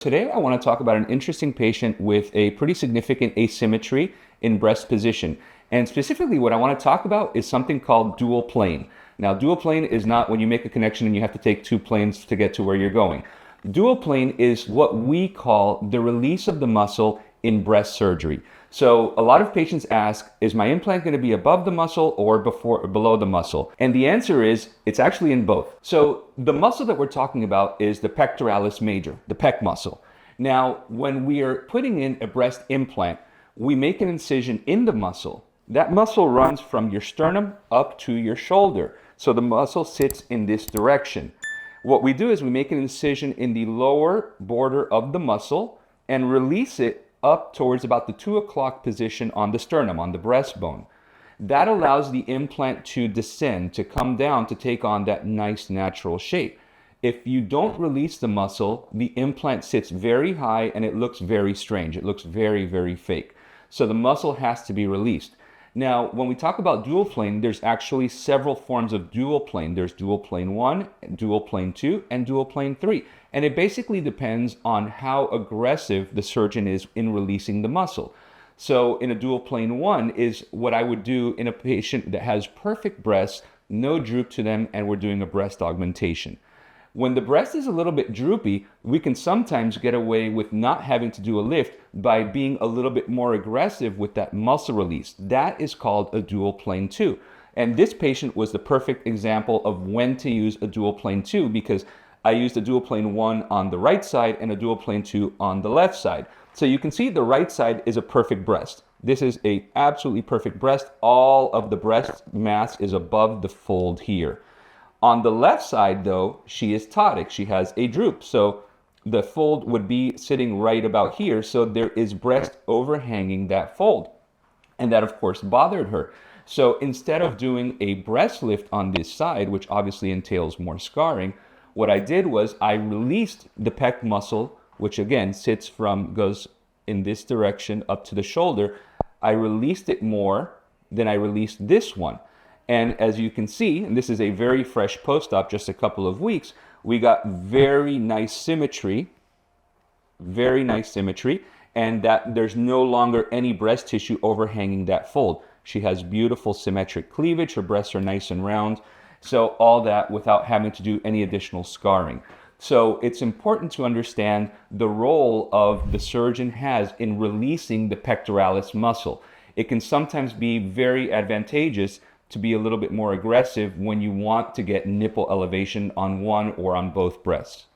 Today, I want to talk about an interesting patient with a pretty significant asymmetry in breast position. And specifically, what I want to talk about is something called dual plane. Now, dual plane is not when you make a connection and you have to take two planes to get to where you're going. Dual plane is what we call the release of the muscle in breast surgery. So a lot of patients ask, is my implant going to be above the muscle or below the muscle? And the answer is, it's actually in both. So the muscle that we're talking about is the pectoralis major, the pec muscle. Now, when we are putting in a breast implant, we make an incision in the muscle. That muscle runs from your sternum up to your shoulder. So the muscle sits in this direction. What we do is we make an incision in the lower border of the muscle and release it up towards about the 2 o'clock position on the sternum, on the breastbone. That allows the implant to descend, to come down, to take on that nice natural shape. If you don't release the muscle, the implant sits very high and it looks very strange. It looks very, very fake. So the muscle has to be released. Now, when we talk about dual plane, there's actually several forms of dual plane. There's dual plane 1, dual plane 2, and dual plane 3. And it basically depends on how aggressive the surgeon is in releasing the muscle. So in a dual plane 1 is what I would do in a patient that has perfect breasts, no droop to them, and we're doing a breast augmentation. When the breast is a little bit droopy, we can sometimes get away with not having to do a lift by being a little bit more aggressive with that muscle release. That is called a dual plane 2. And this patient was the perfect example of when to use a dual plane 2 because I used a dual plane 1 on the right side and a dual plane 2 on the left side. So you can see the right side is a perfect breast. This is a absolutely perfect breast. All of the breast mass is above the fold here. On the left side, though, she is ptotic. She has a droop. So the fold would be sitting right about here. So there is breast overhanging that fold. And that, of course, bothered her. So instead of doing a breast lift on this side, which obviously entails more scarring, what I did was I released the pec muscle, which again goes in this direction up to the shoulder. I released it more than I released this one. And as you can see, and this is a very fresh post-op, just a couple of weeks, we got very nice symmetry, and that there's no longer any breast tissue overhanging that fold. She has beautiful symmetric cleavage, her breasts are nice and round, so all that without having to do any additional scarring. So it's important to understand the role of the surgeon has in releasing the pectoralis muscle. It can sometimes be very advantageous to be a little bit more aggressive when you want to get nipple elevation on one or on both breasts.